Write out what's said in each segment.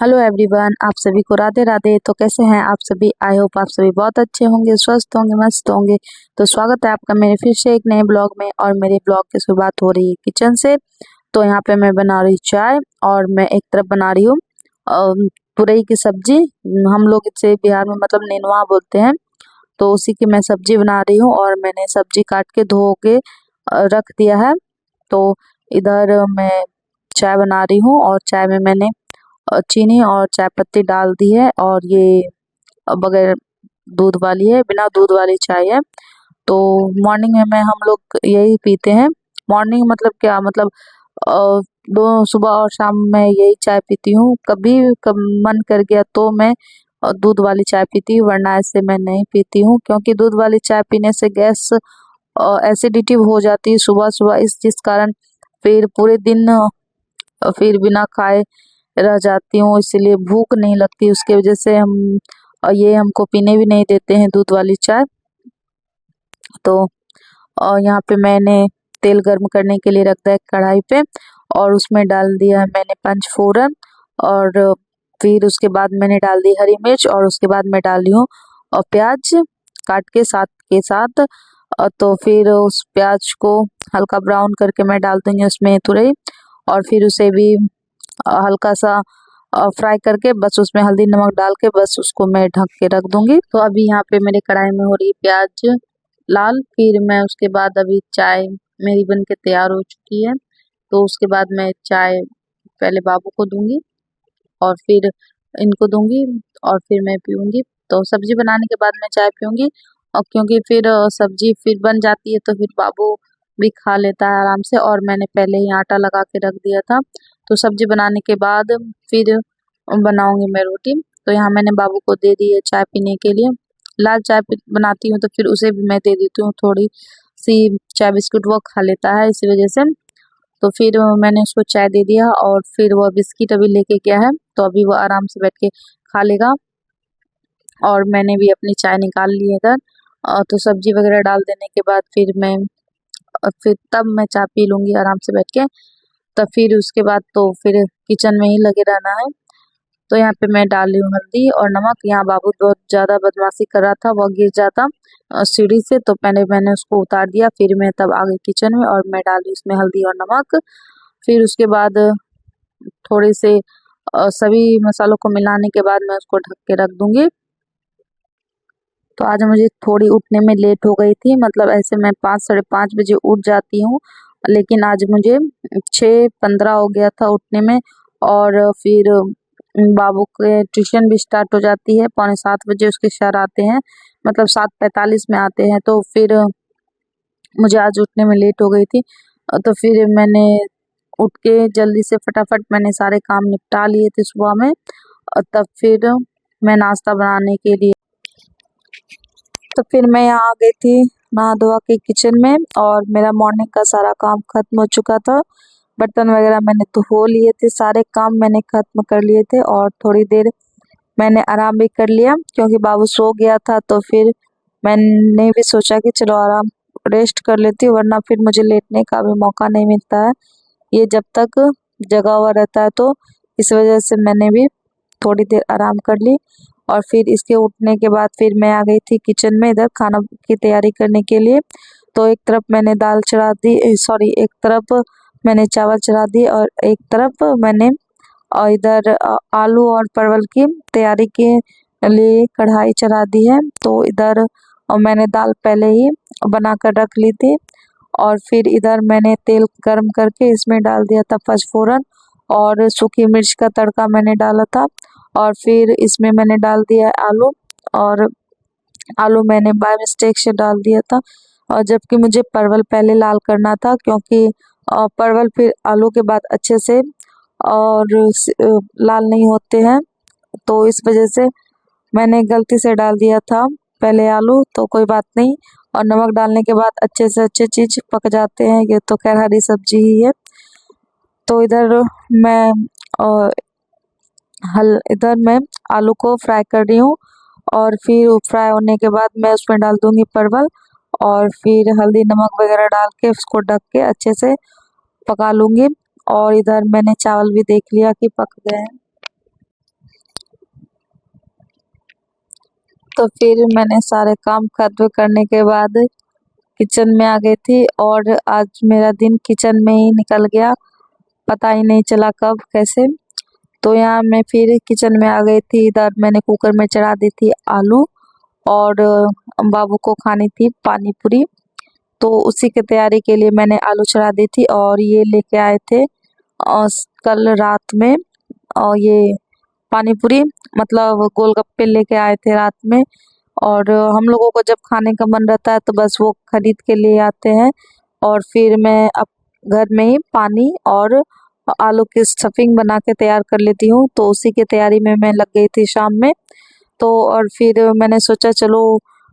Hello everyone, आप सभी को राधे राधे। तो कैसे हैं आप सभी? आई होप आप सभी बहुत अच्छे होंगे, स्वस्थ होंगे, मस्त होंगे। तो स्वागत है आपका मेरे फिर से एक नए ब्लॉग में। और मेरे ब्लॉग की शुरुआत हो रही है किचन से। तो यहाँ पे मैं बना रही चाय और मैं एक तरफ बना रही हूँ तुरई की सब्जी। हम लोग इसे बिहार में मतलब नेनुआ बोलते हैं। तो उसी की मैं सब्जी बना रही हूँ और मैंने सब्जी काट के धो के रख दिया है। तो इधर मैं चाय बना रही हूँ और चाय में मैंने चीनी और चाय पत्ती डाल दी है। और ये बगैर दूध वाली है, बिना दूध वाली चाय है। तो मॉर्निंग में मैं हम लोग यही पीते हैं। मॉर्निंग मतलब क्या मतलब अ, दो सुबह और शाम में यही चाय पीती हूँ। कभी कब मन कर गया तो मैं दूध वाली चाय पीती हूँ, वरना ऐसे मैं नहीं पीती हूँ। क्योंकि दूध वाली चाय पीने से गैस एसिडिटी हो जाती है सुबह सुबह, इस जिस कारण फिर पूरे दिन फिर बिना खाए रह जाती हूँ, इसीलिए भूख नहीं लगती। उसके वजह से ये हमको पीने भी नहीं देते हैं दूध वाली चाय। तो यहाँ पे मैंने तेल गर्म करने के लिए रख दिया कढ़ाई पे और उसमें डाल दिया है मैंने पंचफोरन। और फिर उसके बाद मैंने डाल दी हरी मिर्च और उसके बाद मैं डाली हूँ प्याज काट के साथ के साथ। तो फिर उस प्याज को हल्का ब्राउन करके मैं डाल दूंगी उसमें तुरई। और फिर उसे भी हल्का सा फ्राई करके बस उसमें हल्दी नमक डाल के बस उसको मैं ढक के रख दूंगी। तो अभी यहाँ पे मेरे कढ़ाई में हो रही प्याज लाल। फिर मैं उसके बाद अभी चाय मेरी बन के तैयार हो चुकी है। तो उसके बाद मैं चाय पहले बाबू को दूंगी और फिर इनको दूंगी और फिर मैं पीऊंगी। तो सब्जी बनाने के बाद मैं चाय पीऊंगी। और क्योंकि फिर सब्जी फिर बन जाती है तो फिर बाबू भी खा लेता है आराम से। और मैंने पहले ही आटा लगा के रख दिया था। तो सब्जी बनाने के बाद फिर बनाऊंगी मैं रोटी। तो यहाँ मैंने बाबू को दे दी है चाय पीने के लिए। लाल चाय बनाती हूँ तो फिर उसे भी मैं दे देती हूँ थोड़ी सी चाय बिस्कुट, वो खा लेता है इसी वजह से। तो फिर मैंने उसको चाय दे दिया और फिर वह बिस्किट अभी लेके गया है। तो अभी वो आराम से बैठ के खा लेगा। और मैंने भी अपनी चाय निकाल ली है इधर। तो सब्जी वगैरह डाल देने के बाद फिर मैं फिर तब मैं चाय पी लूंगी आराम से बैठ के। तब फिर उसके बाद तो फिर किचन में ही लगे रहना है। तो यहाँ पे मैं डाल रही हूँ हल्दी और नमक। यहाँ बाबू बहुत ज्यादा बदमाशी कर रहा था, वह गिर जाता सीढ़ी से, तो पहले मैंने उसको उतार दिया। फिर मैं तब आ गई किचन में और मैं डाली उसमें हल्दी और नमक। फिर उसके बाद थोड़े से सभी मसालों को मिलाने के बाद मैं उसको ढक के रख दूंगी। तो आज मुझे थोड़ी उठने में लेट हो गई थी, मतलब ऐसे मैं 5 साढ़े 5 बजे उठ जाती हूँ, लेकिन आज मुझे 6:15 हो गया था उठने में। और फिर बाबू के ट्यूशन भी स्टार्ट हो जाती है, 6:45 बजे उसके सर आते हैं, मतलब 7:45 में आते हैं। तो फिर मुझे आज उठने में लेट हो गई थी। तो फिर मैंने उठ के जल्दी से फटाफट मैंने सारे काम निपटा लिए थे सुबह में। और तब फिर मैं नाश्ता बनाने के लिए, तो फिर मैं यहाँ आ गई थी नहा धोवा के किचन में। और मेरा मॉर्निंग का सारा काम खत्म हो चुका था। बर्तन वगैरह मैंने धो लिए थे, सारे काम मैंने खत्म कर लिए थे। और थोड़ी देर मैंने आराम भी कर लिया क्योंकि बाबू सो गया था। तो फिर मैंने भी सोचा कि चलो आराम रेस्ट कर लेती हूँ, वरना फिर मुझे लेटने का भी मौका नहीं मिलता है ये जब तक जगा हुआ रहता है। तो इस वजह से मैंने भी थोड़ी देर आराम कर ली। और फिर इसके उठने के बाद फिर मैं आ गई थी किचन में इधर खाना की तैयारी करने के लिए। तो एक तरफ मैंने दाल चढ़ा दी, सॉरी, एक तरफ मैंने चावल चढ़ा दिए और एक तरफ मैंने और इधर आलू और परवल की तैयारी के लिए कढ़ाई चढ़ा दी है। तो इधर मैंने दाल पहले ही बना कर रख ली थी। और फिर इधर मैंने तेल गर्म करके इसमें डाल दिया था पचफोरन और सूखी मिर्च का तड़का मैंने डाला था। और फिर इसमें मैंने डाल दिया आलू। और आलू मैंने बाय मिस्टेक से डाल दिया था, और जबकि मुझे परवल पहले लाल करना था, क्योंकि परवल फिर आलू के बाद अच्छे से और लाल नहीं होते हैं। तो इस वजह से मैंने गलती से डाल दिया था पहले आलू, तो कोई बात नहीं। और नमक डालने के बाद अच्छे से अच्छे चीज पक जाते हैं, ये तो खैर हरी सब्जी ही है। तो मैं अ, इधर मैं आलू को फ्राई कर रही हूँ। और फिर फ्राई होने के बाद मैं उसमें डाल दूंगी परवल। और फिर हल्दी नमक वगैरह डाल के उसको ढक के अच्छे से पका लूंगी। और इधर मैंने चावल भी देख लिया कि पक गए हैं। तो फिर मैंने सारे काम खत्म करने के बाद किचन में आ गई थी और आज मेरा दिन किचन में ही निकल गया, पता ही नहीं चला कब कैसे। तो यहाँ मैं फिर किचन में आ गई थी। इधर मैंने कुकर में चढ़ा दी थी आलू और बाबू को खानी थी पानी पूरी, तो उसी की तैयारी के लिए मैंने आलू चढ़ा दी थी। और ये लेके आए थे कल रात में, और ये पानी पूरी मतलब गोलगप्पे लेके आए थे रात में। और हम लोगों को जब खाने का मन रहता है तो बस वो खरीद के ले आते हैं, और फिर मैं अब घर में ही पानी और आलू की स्टफिंग बना के तैयार कर लेती हूँ। तो उसी की तैयारी में मैं लग गई थी शाम में। तो और फिर मैंने सोचा चलो,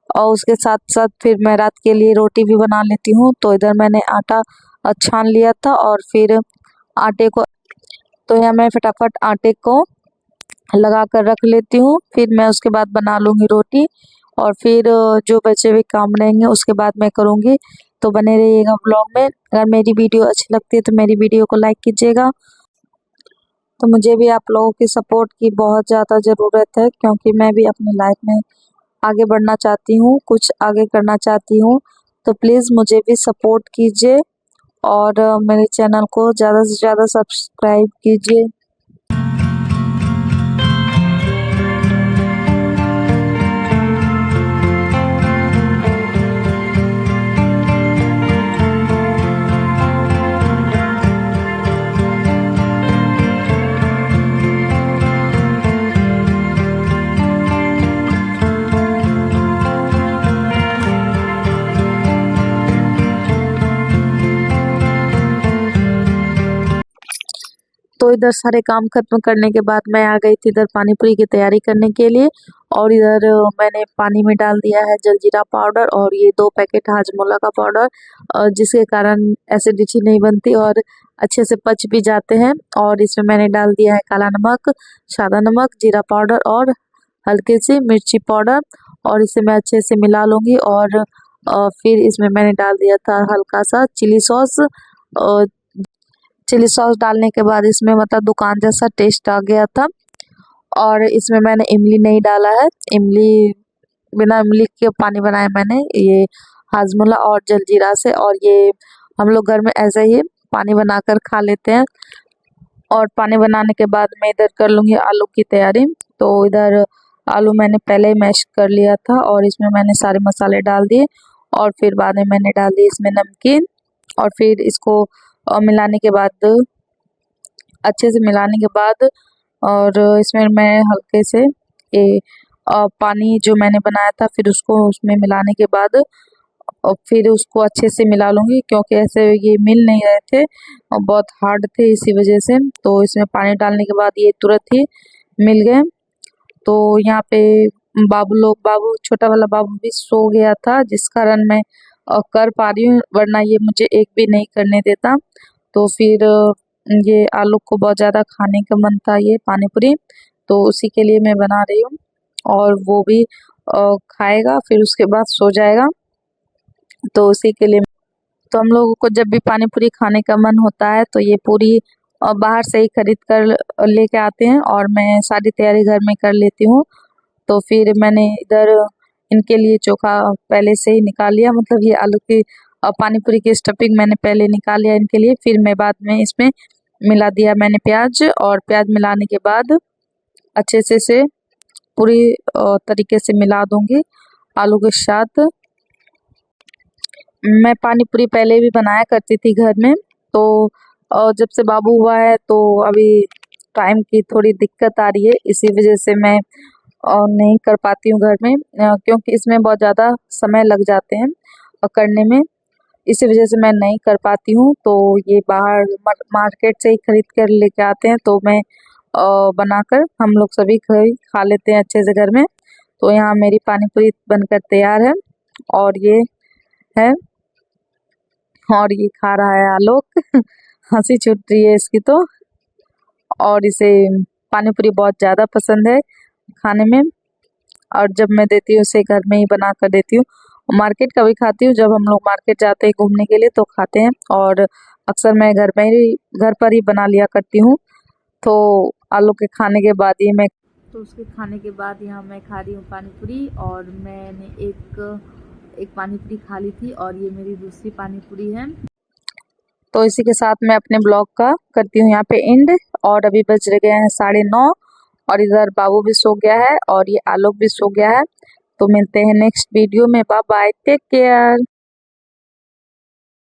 और उसके साथ साथ फिर मैं रात के लिए रोटी भी बना लेती हूँ। तो इधर मैंने आटा छान लिया था और फिर आटे को, तो यहाँ मैं फटाफट आटे को लगा कर रख लेती हूँ, फिर मैं उसके बाद बना लूँगी रोटी। और फिर जो बचे हुए काम रहेंगे उसके बाद मैं करूँगी। तो बने रहिएगा ब्लॉग में। अगर मेरी वीडियो अच्छी लगती है तो मेरी वीडियो को लाइक कीजिएगा। तो मुझे भी आप लोगों की सपोर्ट की बहुत ज़्यादा ज़रूरत है, क्योंकि मैं भी अपनी लाइफ में आगे बढ़ना चाहती हूँ, कुछ आगे करना चाहती हूँ। तो प्लीज़ मुझे भी सपोर्ट कीजिए और मेरे चैनल को ज़्यादा से ज़्यादा सब्सक्राइब कीजिए। तो इधर सारे काम खत्म करने के बाद मैं आ गई थी इधर पानी पूरी की तैयारी करने के लिए। और इधर मैंने पानी में डाल दिया है जलजीरा पाउडर और ये 2 पैकेट हाजमोला का पाउडर, जिसके कारण एसिडिटी नहीं बनती और अच्छे से पच भी जाते हैं। और इसमें मैंने डाल दिया है काला नमक, सादा नमक, जीरा पाउडर और हल्की सी मिर्ची पाउडर, और इसे मैं अच्छे से मिला लूँगी। और फिर इसमें मैंने डाल दिया था हल्का सा चिली सॉस। चिली सॉस डालने के बाद इसमें मतलब दुकान जैसा टेस्ट आ गया था। और इसमें मैंने इमली नहीं डाला है, इमली बिना इमली के पानी बनाया मैंने ये हाजमोला और जलजीरा से। और ये हम लोग घर में ऐसे ही पानी बनाकर खा लेते हैं। और पानी बनाने के बाद मैं इधर कर लूँगी आलू की तैयारी। तो इधर आलू मैंने पहले ही मैश कर लिया था और इसमें मैंने सारे मसाले डाल दिए। और फिर बाद में मैंने डाल दी इसमें नमकीन। और फिर इसको मिलाने के बाद, अच्छे से मिलाने के बाद, और इसमें मैं हल्के से ये पानी जो मैंने बनाया था फिर उसको उसमें मिलाने के बाद और फिर उसको अच्छे से मिला लूँगी, क्योंकि ऐसे ये मिल नहीं रहे थे और बहुत हार्ड थे इसी वजह से। तो इसमें पानी डालने के बाद ये तुरंत ही मिल गए। तो यहाँ पे बाबू छोटा वाला बाबू भी सो गया था, जिस कारण मैं कर पा रही हूँ, वरना ये मुझे एक भी नहीं करने देता। तो फिर ये आलू को बहुत ज़्यादा खाने का मन था ये पानी पूरी, तो उसी के लिए मैं बना रही हूँ। और वो भी खाएगा फिर उसके बाद सो जाएगा, तो उसी के लिए। तो हम लोगों को जब भी पानी पूरी खाने का मन होता है तो ये पूरी बाहर से ही खरीद कर लेके आते हैं और मैं सारी तैयारी घर में कर लेती हूँ। तो फिर मैंने इधर इनके लिए चोखा पहले से ही निकाल लिया, मतलब ये आलू की पानी पूरी की स्टफिंग मैंने पहले निकाल लिया इनके लिए। फिर मैं बाद में इसमें मिला दिया मैंने प्याज, और प्याज मिलाने के बाद अच्छे से पूरी तरीके से मिला दूंगी आलू के साथ। मैं पानी पूरी पहले भी बनाया करती थी घर में, तो जब से बाबू हुआ है तो अभी टाइम की थोड़ी दिक्कत आ रही है, इसी वजह से मैं नहीं कर पाती हूँ घर में, क्योंकि इसमें बहुत ज़्यादा समय लग जाते हैं करने में, इसी वजह से मैं नहीं कर पाती हूँ। तो ये बाहर मार्केट से ही खरीद कर लेके आते हैं, तो मैं बनाकर हम लोग सभी खा लेते हैं अच्छे से घर में। तो यहाँ मेरी पानी पूरी बनकर तैयार है और ये है, और ये खा रहा है आलोक हंसी छूट रही है इसकी तो। और इसे पानी पूरी बहुत ज़्यादा पसंद है खाने में, और जब मैं देती हूँ उसे घर में ही बना कर देती हूँ। मार्केट का भी खाती हूँ, जब हम लोग मार्केट जाते हैं घूमने के लिए तो खाते हैं, और अक्सर मैं घर पर ही बना लिया करती हूँ। तो आलू के खाने के बाद ही मैं तो उसके खाने के बाद यहाँ मैं खा रही हूँ पानी पूरी, और मैंने एक पानी पूरी खा ली थी और ये मेरी दूसरी पानी पूरी है। तो इसी के साथ मैं अपने ब्लॉग का करती हूँ यहाँ पे एंड। और अभी बज गए हैं 9:30 और इधर बाबू भी सो गया है और ये आलोक भी सो गया है। तो मिलते हैं नेक्स्ट वीडियो में। Bye bye, take care.